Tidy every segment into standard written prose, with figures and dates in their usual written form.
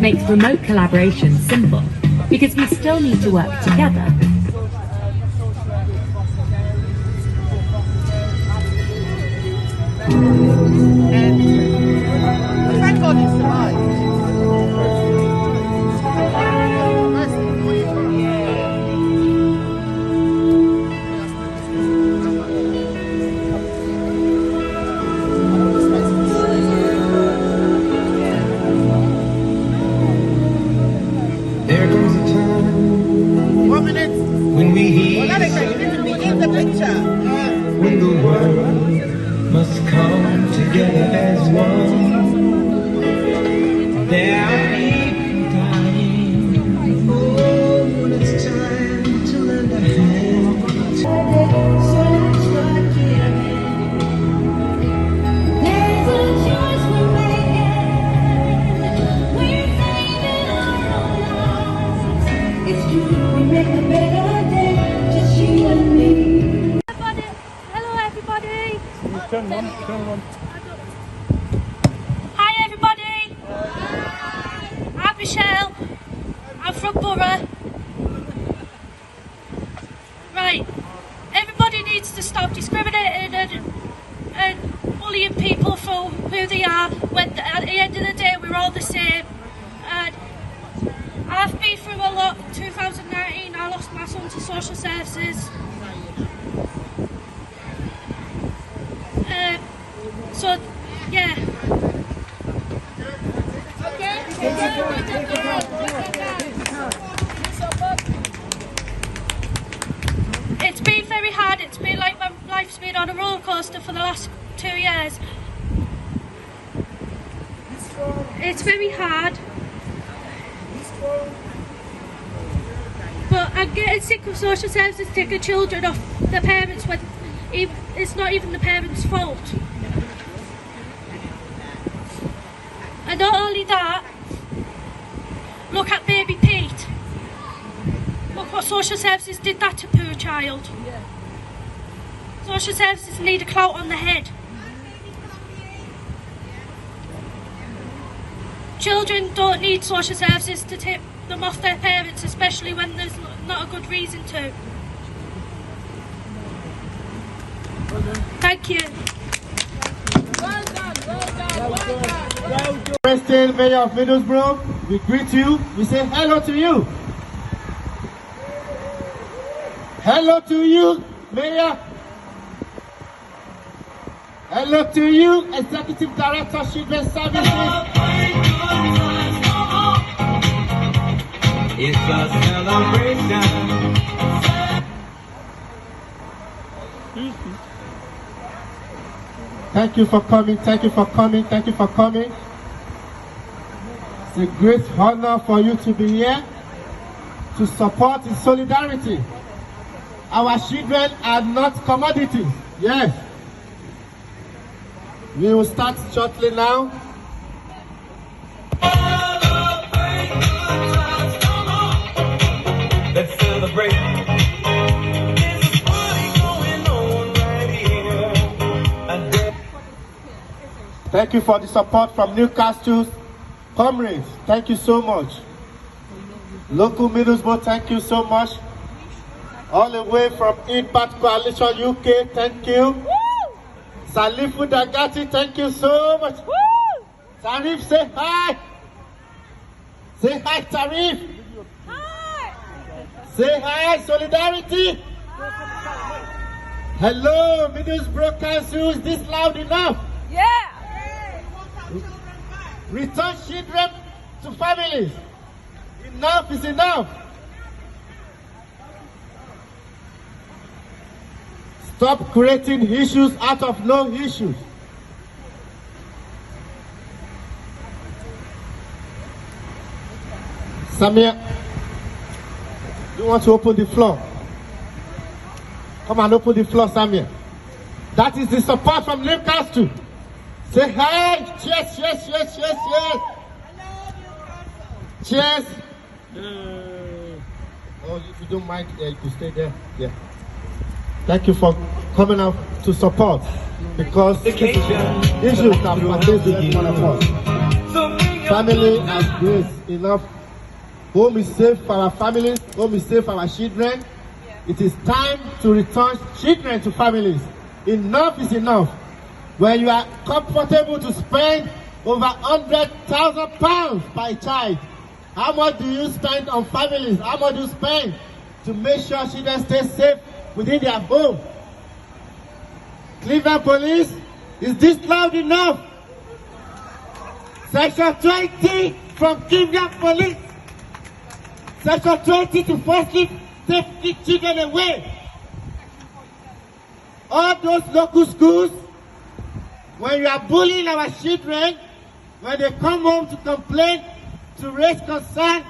makes remote collaboration simple, because we still need to work together. Thank God it's alive. There comes a time 1 minute. when we hear Begin the picture. when the world must come together as one. There are people dying. Oh, when it's time to lend a hand. So much like giving. There's a choice we're making. We're saving our own lives. It's true, we make a better day, just you and me. Hello everybody. Turn one. Hi everybody. I'm Michelle. I'm from Borough. Right. Everybody needs to stop discriminating and bullying people for who they are, when at the end of the day we're all the same. And I've been through a lot. 2019 I lost my son to social services. So, yeah. It's been very hard. It's been like my life's been on a roller coaster for the last 2 years. It's very hard. But I'm getting sick of social services taking children off the parents when it's not even the parents' fault. And not only that, look at baby Pete. Look what social services did that to poor child. Social services need a clout on the head. Children don't need social services to take them off their parents, especially when there's not a good reason to. Thank you. President, Mayor of Middlesbrough, we greet you. We say hello to you. Hello to you, Mayor. Hello to you, Executive Director, Chidlren'S Services. It's a celebration. Thank you for coming, thank you for coming, thank you for coming. It's a great honor for you to be here to support in solidarity. Our children are not commodities. Yes. We will start shortly now. Let's celebrate. There's a party going on right here. Thank you for the support from Newcastle's comrades. Thank you so much. Local Middlesbrough, thank you so much. All the way from Impact Coalition UK, thank you. Woo! Salifu Dagati, thank you so much. Woo! Tarif, say hi. Say hi, Tarif. Hi. Say hi, Solidarity. Hi. Hello, Middlesbrough Council, is this loud enough? Yeah. Return children to families. Enough is enough. Stop creating issues out of no issues. Samir, you want to open the floor? Come and open the floor, Samir. That is the support from Newcastle. Say hi. Cheers, cheers, cheers, cheers, cheers. Cheers. Oh, if you don't mind, you can stay there. Yeah. Thank you for coming out to support, because issues that pertain to each one of us. Family has grace enough. Home is safe for our families. Home is safe for our children. It is time to return children to families. Enough is enough. When you are comfortable to spend over £100,000 per child, how much do you spend on families? How much do you spend to make sure children stay safe within their home? Cleveland Police, is this loud enough? Section 20 from Cleveland Police. Section 20 to firstly take the children away. All those local schools, when you are bullying our children, when they come home to complain, to raise concern,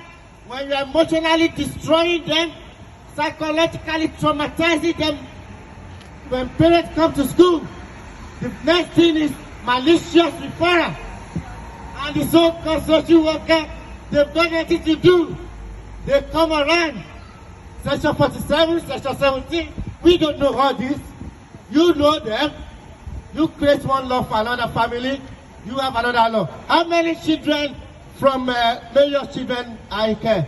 when you are emotionally destroying them, psychologically traumatizing them, when parents come to school, the next thing is malicious referral. And the so-called social worker, they've got nothing to do. They come around. Section 47, Section 17, we don't know all this. You know them. You create one law for another family, you have another law. How many children from mayor's children are in care?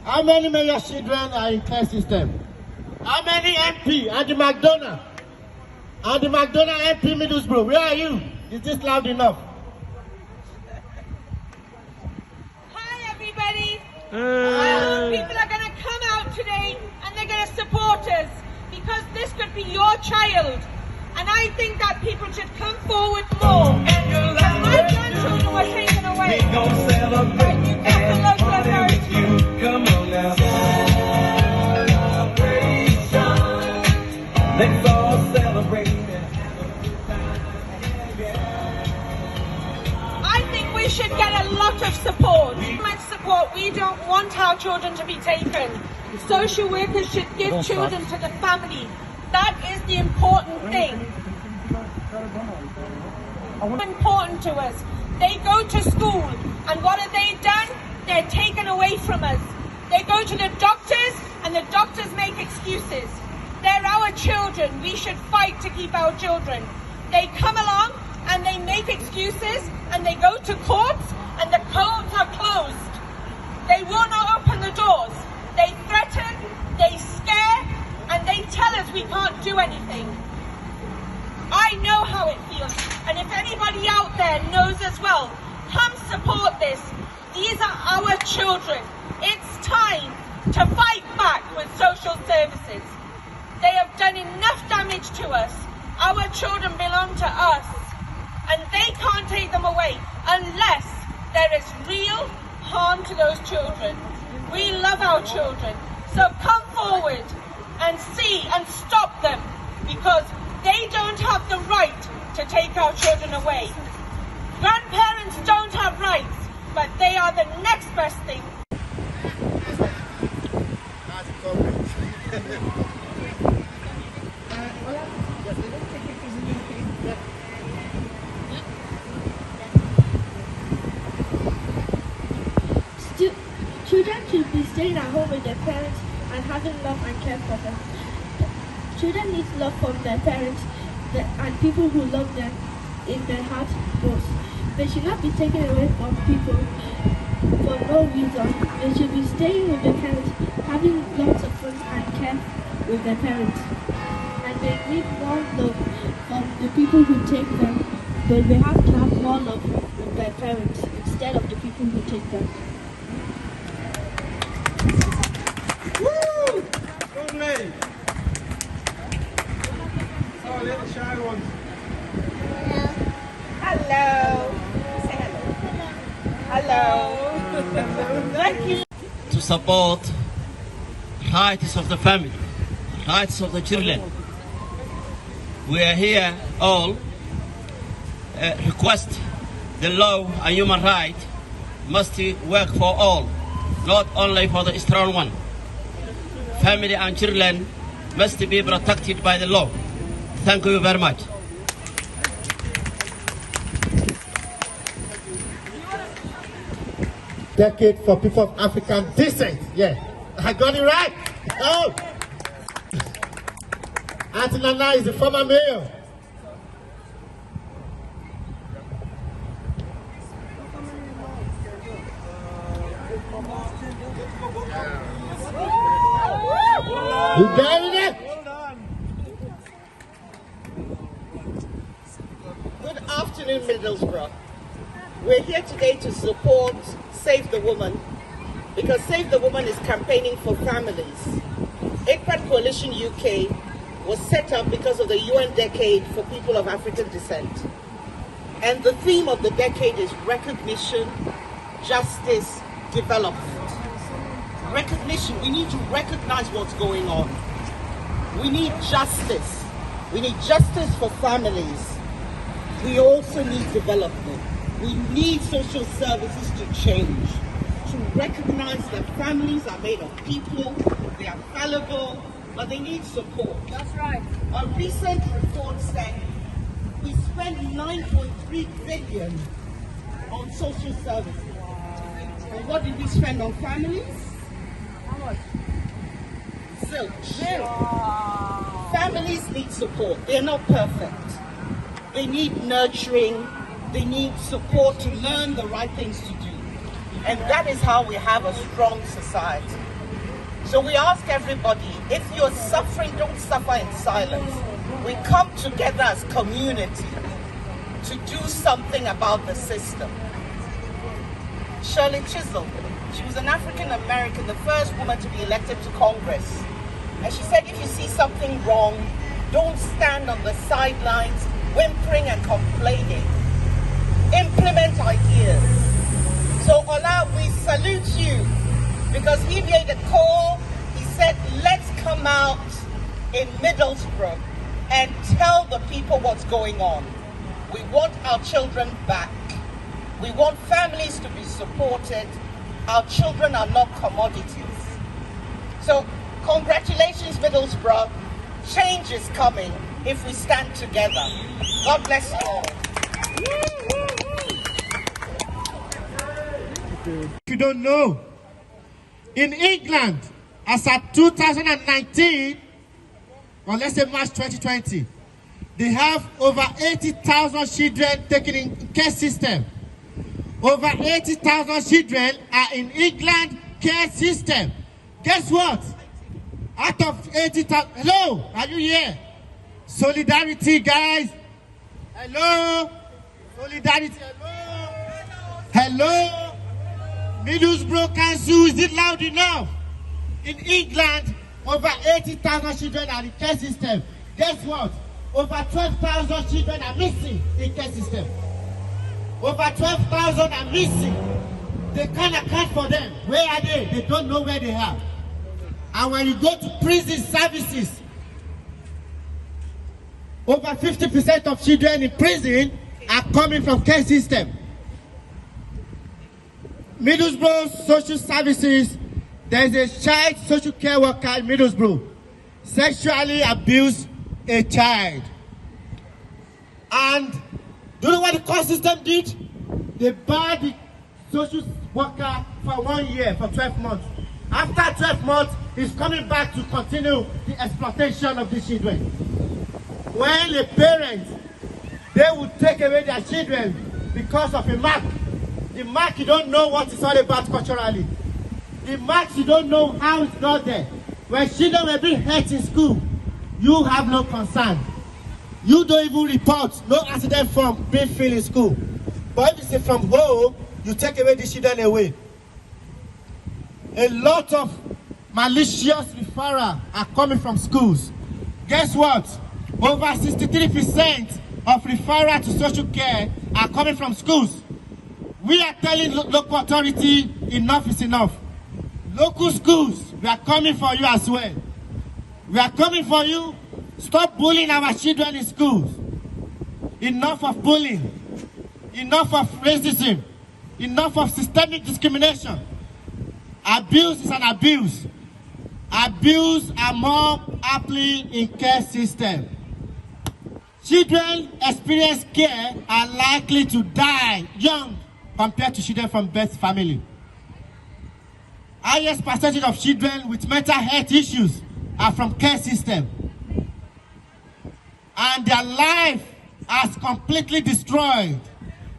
How many mayor's children are in care system? How many MP? Andy McDonough MP Middlesbrough, where are you? Is this loud enough? Hi everybody! I hope people are going to come out today and they're going to support us, because this could be your child. And I think that people should come forward more. Because my grandchildren were taken away. We gon' celebrate You got the local authority. Come on now. Celebration. Let's all celebrate. I think we should get a lot of support. We don't want our children to be taken. Social workers should give children to the family. That is the important thing. Important to us. They go to school, and what have they done? They're taken away from us. They go to the doctors, and the doctors make excuses. They're our children. We should fight to keep our children. They come along and they make excuses, and they go to courts, and the courts are closed. They will not open the doors. They threaten, they scare, and they tell us we can't do anything. I know how it feels, and if anybody out there knows as well, come support this. These are our children. It's time to fight back with social services. They have done enough damage to us. Our children belong to us, and they can't take them away unless there is real harm to those children. We love our children, so come forward and see and stop them, because they don't have the right to take our children away. Grandparents don't have rights, but they are the next best thing. Children should be staying at home with their parents and having love and care for them. Children need love from their parents and people who love them in their heart most. They should not be taken away from people for no reason. They should be staying with their parents, having lots of fun and care with their parents. And they need more love from the people who take them, but they have to have more love with their parents instead of the people who take them. Woo! Lovely! So let the shy ones. Hello. Say hello. Hello. Thank you. To support rights of the family, rights of the children. We are here all request the law and human right must work for all, not only for the strong one. Family and children must be protected by the law. Thank you very much. Decade for people of African descent. Yeah, I got it right. Oh, Auntie Nana is the former mayor. You got it? Good afternoon, Middlesbrough. We're here today to support Save the Woman because Save the Woman is campaigning for families. APAD Coalition UK was set up because of the UN Decade for People of African Descent. And the theme of the decade is recognition, justice, development. Recognition, we need to recognize what's going on. We need justice. We need justice for families. We also need development. We need social services to change, to recognize that families are made of people, they are fallible, but they need support. That's right. A recent report said we spend 9.3 billion on social services. And what did we spend on families? How much? Zilch. Families need support. They're not perfect. They need nurturing. They need support to learn the right things to do. And that is how we have a strong society. So we ask everybody, if you're suffering, don't suffer in silence. We come together as community to do something about the system. Shirley Chisholm, she was an African American, the first woman to be elected to Congress. And she said, if you see something wrong, don't stand on the sidelines whimpering and complaining. Implement ideas. So Ola, we salute you because he made a call. He said, let's come out in Middlesbrough and tell the people what's going on. We want our children back. We want families to be supported. Our children are not commodities. So congratulations, Middlesbrough. Change is coming if we stand together. God bless you all. If you don't know, in England, as at 2019, or let's say March 2020, they have over 80,000 children taken in care system. Over 80,000 children are in England care system. Guess what? Out of 80,000, hello, are you here? Solidarity, guys. Hello. Solidarity, hello. Hello. Middlesbrough Council, is it loud enough? In England, over 80,000 children are in care system. Guess what? Over 12,000 children are missing in care system. Over 12,000 are missing. They can't account for them. Where are they? They don't know where they are. And when you go to prison services, over 50% of children in prison are coming from care system. Middlesbrough Social Services, there is a child social care worker in Middlesbrough sexually abused a child. And do you know what the court system did? They barred the social worker for 1 year, for 12 months. After 12 months, he's coming back to continue the exploitation of the children. When a parent, they would take away their children because of a mark. The mark, you don't know what it's all about culturally. The marks, you don't know how it's got there. When children were being hurt in school, you have no concern. You don't even report no accident from being filled in school. But if it's from home, you take away the children away. A lot of malicious referrals are coming from schools. Guess what? Over 63% of referrals to social care are coming from schools. We are telling local authority enough is enough. Local schools, we are coming for you as well. We are coming for you. Stop bullying our children in schools. Enough of bullying. Enough of racism. Enough of systemic discrimination. Abuse is an abuse. Abuse are more aptly in care system. Children experience care are likely to die young compared to children from birth family. Highest percentage of children with mental health issues are from care system. And their life has completely destroyed.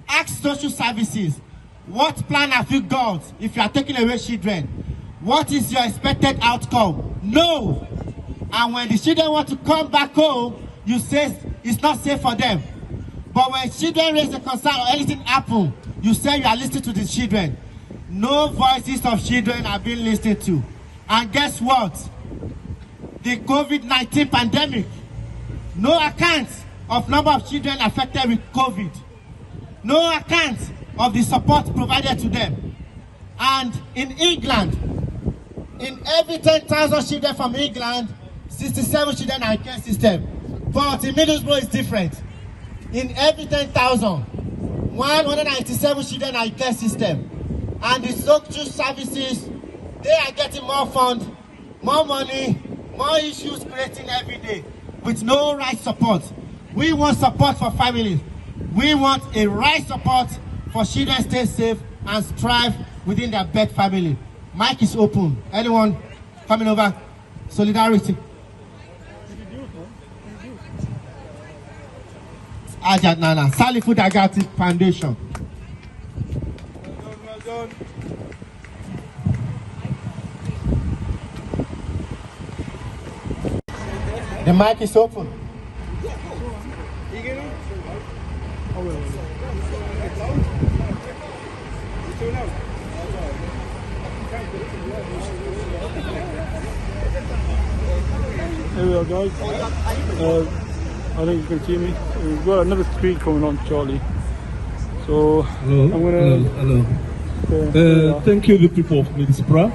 Ask social services, what plan have you got if you are taking away children? what is your expected outcome? No. And when the children want to come back home, you say it's not safe for them. But when children raise a concern or anything happen, you say you are listening to the children. No voices of children are being listened to. And guess what? The COVID-19 pandemic, no account of number of children affected with COVID. No account of the support provided to them. And in England, in every 10,000 children from England, 67 children are in care system. But in Middlesbrough, it's different. In every 10,000, 197 children are in care system. And the social services, they are getting more funds, more money, more issues creating every day with no right support. We want support for families. We want a right support for children to stay safe and strive within their birth family. Mic is open. Anyone coming over? Solidarity. Ajat Nana, Sally Food Agati Foundation. The mic is open. Here we are, guys. I think you can see me. We've got another speed coming on shortly. So hello. I'm gonna. Hello. Thank you, the people of Middlesbrough.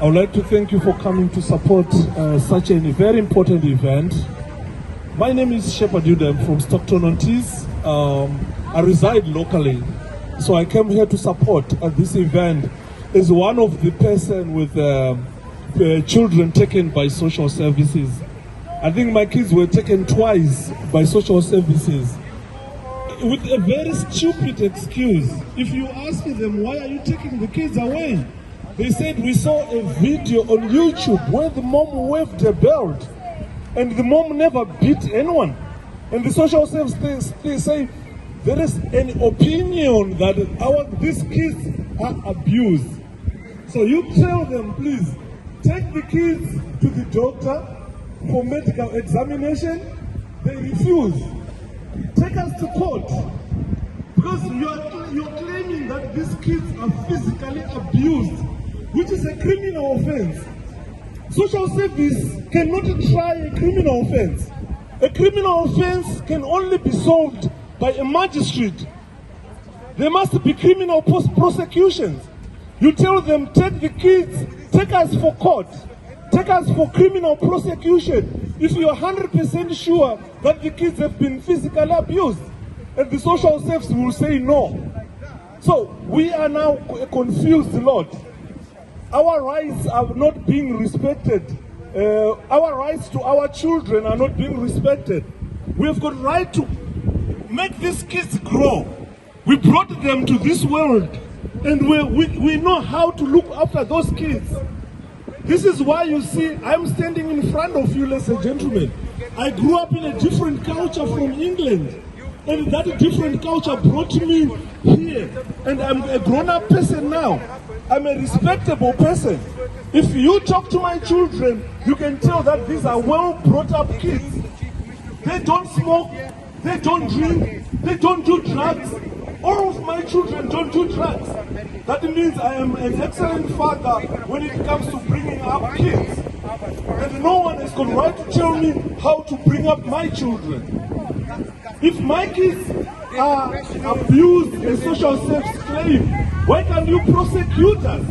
I would like to thank you for coming to support such a very important event. My name is Shepherd Udem from Stockton-on-Tees. I reside locally, so I came here to support this event as one of the person with children taken by social services. I think my kids were taken twice by social services with a very stupid excuse. If you ask them, why are you taking the kids away? They said, we saw a video on YouTube where the mom waved a belt and the mom never beat anyone. And the social services, they say, there is an opinion that these kids are abused. So you tell them, please, take the kids to the doctor for medical examination. They refuse. Take us to court. Because you're claiming that these kids are physically abused, which is a criminal offense. Social service cannot try a criminal offense. A criminal offense can only be solved by a magistrate. There must be criminal prosecutions. You tell them, take the kids, take us for court, take us for criminal prosecution if you are 100% sure that the kids have been physically abused. And the social service will say no. So we are now a confused lot. Our rights are not being respected. Our rights to our children are not being respected. We have got right to make these kids grow. We brought them to this world, and we know how to look after those kids. This is why you see I'm standing in front of you, ladies and gentlemen. I grew up in a different culture from England, and that different culture brought me here. And I'm a grown-up person now. I'm a respectable person. If you talk to my children, you can tell that these are well-brought-up kids. They don't smoke, they don't drink, they don't do drugs. All of my children don't do drugs. That means I am an excellent father when it comes to bringing up kids. And no one has got right to tell me how to bring up my children. If my kids are abused and social service claim, why can't you prosecute us?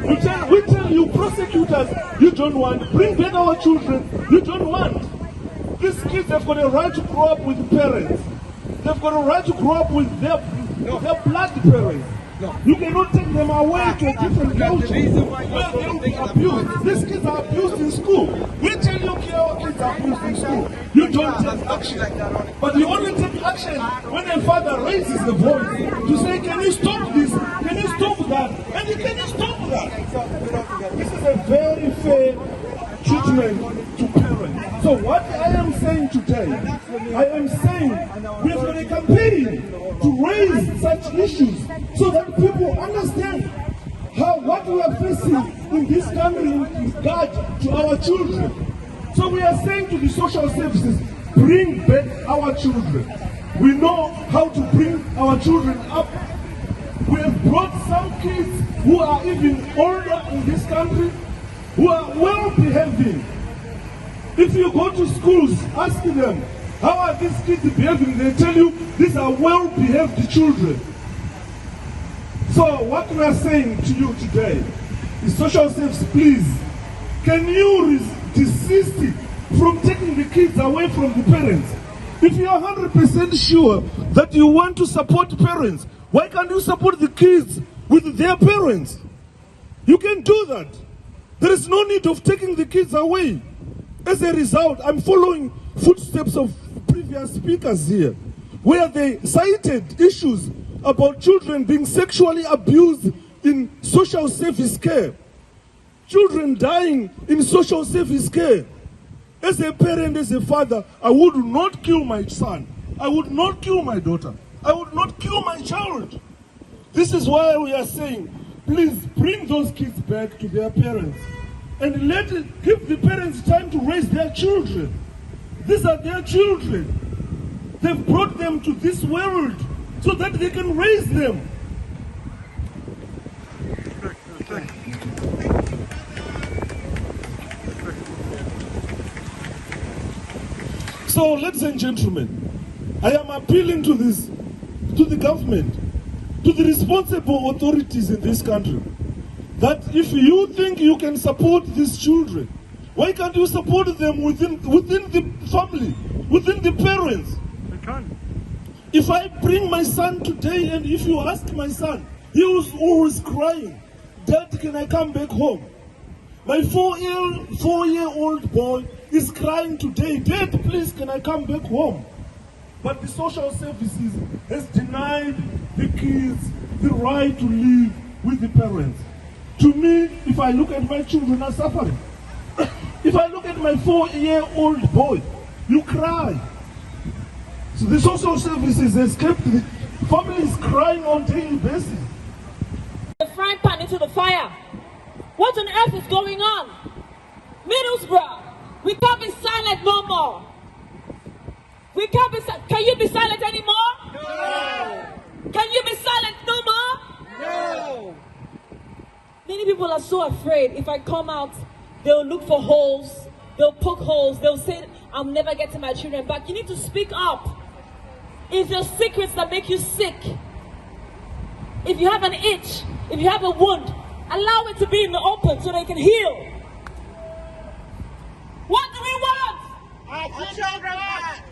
We tell you, prosecute us, you don't want. Bring back our children, you don't want. These kids have got a right to grow up with parents. They've got a right to grow up with their blood parents. You cannot take them away to a different culture where they will be abused. These kids are abused in school. We tell you our kids are abused in school. You don't take action. But you only take action when a father raises the voice to say, can you stop this? Can you stop that? And you can you stop that? This is a very fair treatment to parents. So what I am saying today, I am saying we have got a campaign to raise such issues so that people understand what what we are facing in this country in regard to our children. So we are saying to the social services, bring back our children. We know how to bring our children up. We have brought some kids who are even older in this country, who are well behaving. If you go to schools, ask them, how are these kids behaving? They tell you these are well behaved children. So what we are saying to you today is, social services, please, can you desist from taking the kids away from the parents? If you are 100% sure that you want to support parents, why can't you support the kids with their parents? You can do that. There is no need of taking the kids away. As a result, I'm following footsteps of previous speakers here, where they cited issues about children being sexually abused in social service care, children dying in social service care. As a parent, as a father, I would not kill my son. I would not kill my daughter. I would not kill my child. This is why we are saying, please bring those kids back to their parents and give the parents time to raise their children. These are their children. They've brought them to this world so that they can raise them. So, ladies and gentlemen, I am appealing to the government, to the responsible authorities in this country, that if you think you can support these children, why can't you support them within the family, within the parents? They can. If I bring my son today and if you ask my son, he was always crying, Dad, can I come back home? My four-year-old boy is crying today, Dad, please, can I come back home? But the social services has denied the kids the right to live with the parents. To me, if I look at my children are suffering. If I look at my 4-year-old boy, you cry. So the social services has kept the families crying on a daily basis. The frying pan into the fire. What on earth is going on? Middlesbrough, we can't be silent no more. We can't be silent. Can you be silent anymore? No. Can you be silent no more? No. Many people are so afraid. If I come out, they'll look for holes. They'll poke holes. They'll say, I'll never get to my children back. You need to speak up. If there's secrets that make you sick, if you have an itch, if you have a wound, allow it to be in the open so they can heal. What do we want? Our children back.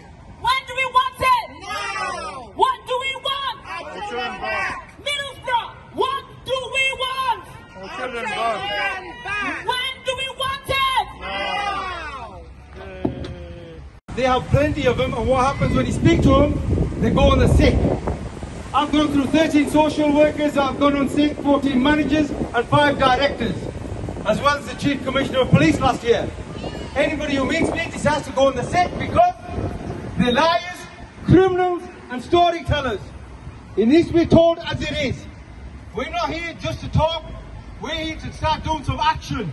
When do we want it? Now. What do we want? Our children back. Middlesbrough, what do we want? Our children back. Back. When do we want it? Now. They have plenty of them, and what happens when you speak to them, they go on the sick. I've gone through 13 social workers, I've gone on sick, 14 managers and 5 directors, as well as the Chief Commissioner of Police last year. Anybody who meets me just has to go on the sick because they're liars, criminals and storytellers. It needs to be told as it is. We're not here just to talk, we're here to start doing some action.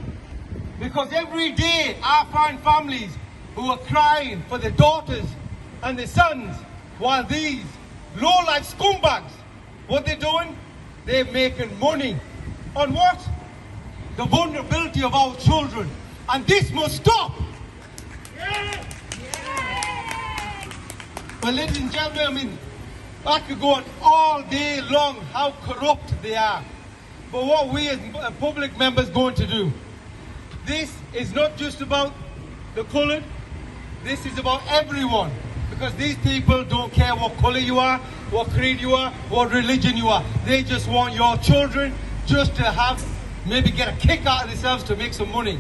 Because every day I find families who are crying for their daughters and their sons, while these low-life scumbags, what they're doing, they're making money. On what? The vulnerability of our children. And this must stop. Yeah. Yeah. But ladies and gentlemen, I mean, I could go on all day long how corrupt they are. But what we as public members going to do, this is not just about the coloured, this is about everyone. Because these people don't care what colour you are, what creed you are, what religion you are. They just want your children just to have, maybe get a kick out of themselves to make some money.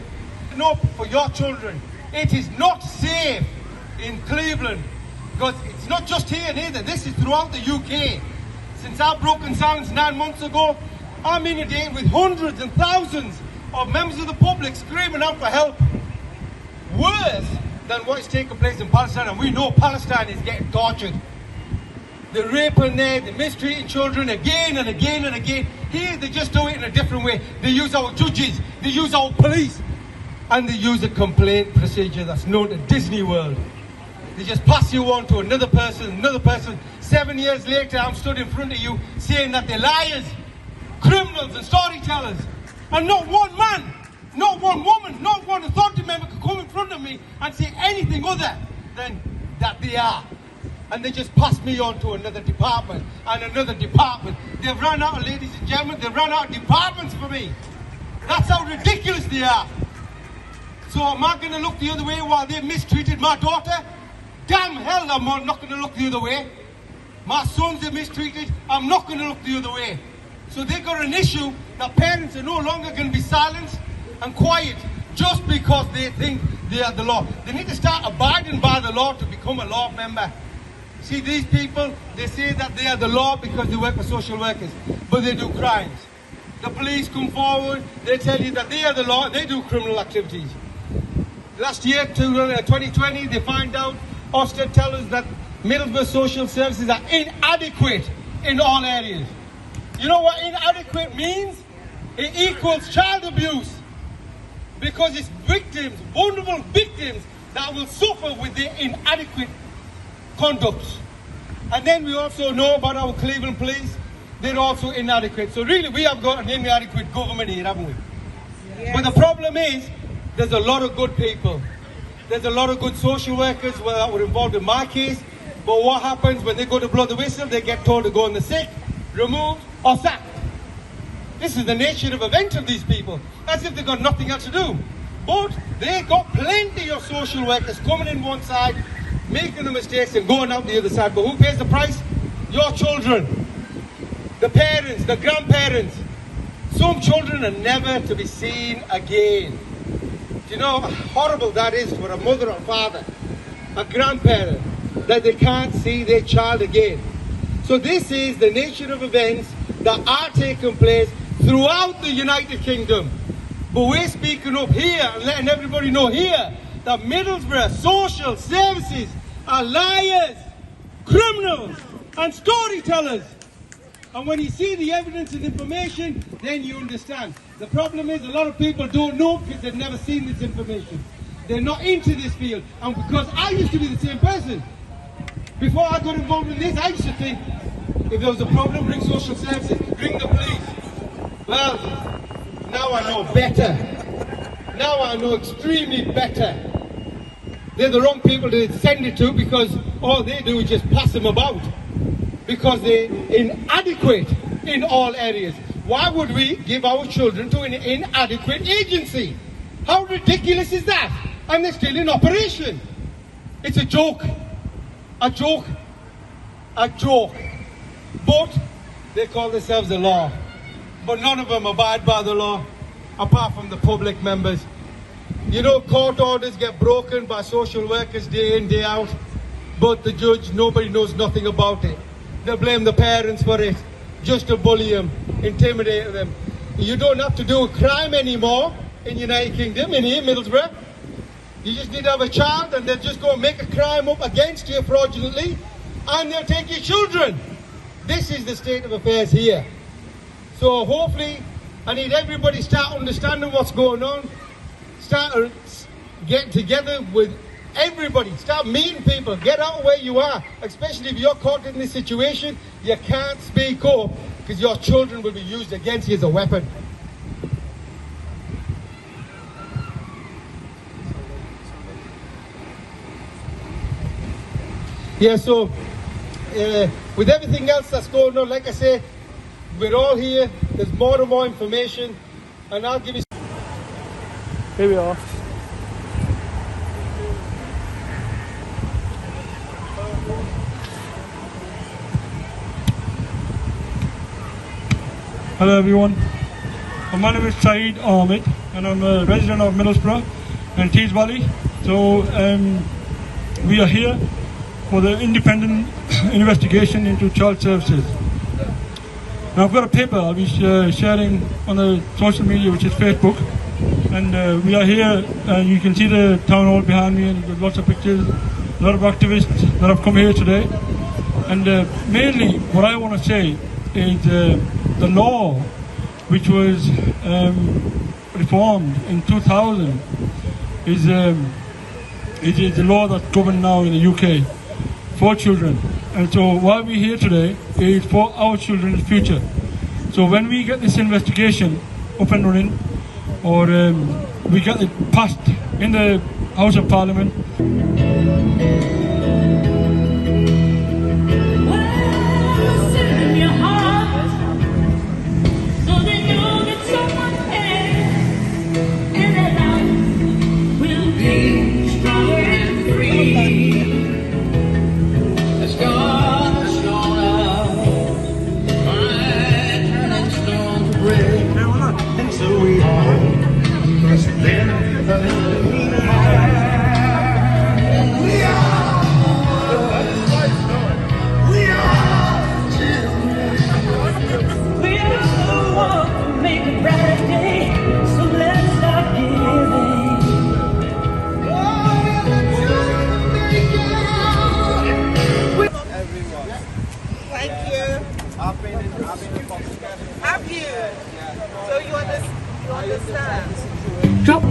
No, for your children. It is not safe in Cleveland. Because it's not just here neither. This is throughout the UK. Since our broken silence 9 months ago, I'm inundated with hundreds and thousands of members of the public screaming out for help. Worse than what is taking place in Palestine, and we know Palestine is getting tortured. They're raping there, they're mistreating children again and again and again. Here they just do it in a different way. They use our judges, they use our police, and they use a complaint procedure that's known to Disney World. They just pass you on to another person, another person. 7 years later, I'm stood in front of you saying that they're liars, criminals and storytellers. And not one man, not one woman, not one authority member could come in front of me and say anything other than that they are. And they just pass me on to another department and another department. They've run out, ladies and gentlemen, they've run out of departments for me. That's how ridiculous they are. So am I going to look the other way while they mistreated my daughter? Damn hell, I'm not going to look the other way. My sons are mistreated, I'm not going to look the other way. So they've got an issue that parents are no longer going to be silenced and quiet just because they think they are the law. They need to start abiding by the law to become a law member. See, these people, they say that they are the law because they work for social workers, but they do crimes. The police come forward, they tell you that they are the law, they do criminal activities. Last year, 2020, they find out, Ofsted tell us that Middlesbrough Social Services are inadequate in all areas. You know what inadequate means? It equals child abuse. Because it's victims, vulnerable victims, that will suffer with their inadequate conduct. And then we also know about our Cleveland police, they're also inadequate. So really we have got an inadequate government here, haven't we? Yes. But the problem is, there's a lot of good people. There's a lot of good social workers that were involved in my case. But what happens when they go to blow the whistle, they get told to go on the sick, removed or sacked. This is the nature of event of these people, as if they've got nothing else to do. But they got plenty of social workers coming in one side, making the mistakes and going out the other side. But who pays the price? Your children, the parents, the grandparents. Some children are never to be seen again. Do you know how horrible that is for a mother or father, a grandparent, that they can't see their child again? So this is the nature of events that are taking place throughout the United Kingdom. But we're speaking up here and letting everybody know here that Middlesbrough Social Services are liars, criminals and storytellers. And when you see the evidence and information, then you understand. The problem is a lot of people don't know because they've never seen this information. They're not into this field. And because I used to be the same person. Before I got involved in this, I used to think, if there was a problem, bring social services, bring the police. Well, now I know better. Now I know extremely better. They're the wrong people to send it to because all they do is just pass them about. Because they're inadequate in all areas. Why would we give our children to an inadequate agency? How ridiculous is that? And they're still in operation. It's a joke. A joke. A joke. But they call themselves the law. But none of them abide by the law, apart from the public members. You know, court orders get broken by social workers day in, day out. But the judge, nobody knows nothing about it. They blame the parents for it, just to bully them, intimidate them. You don't have to do a crime anymore in the United Kingdom, in here, Middlesbrough. You just need to have a child and they'll just go and make a crime up against you fraudulently and they'll take your children. This is the state of affairs here. So hopefully, I need everybody to start understanding what's going on, start getting together with everybody, start meeting people, get out where you are, especially if you're caught in this situation, you can't speak up because your children will be used against you as a weapon. Yeah, so with everything else that's going on, like I say, we're all here, there's more and more information, and I'll give you... Here we are. Hello everyone, my name is Saeed Ahmed and I'm a resident of Middlesbrough and Tees Valley. So we are here for the independent investigation into child services. Now I've got a paper I'll be sharing on the social media, which is Facebook, and we are here and you can see the town hall behind me and lots of pictures, a lot of activists that have come here today. And mainly what I want to say is the law which was reformed in 2000 is the law that's governed now in the UK for children. And so why we're here today is for our children's future. So when we get this investigation up and running, or we get it passed in the House of Parliament, Have you? So you understand? Drop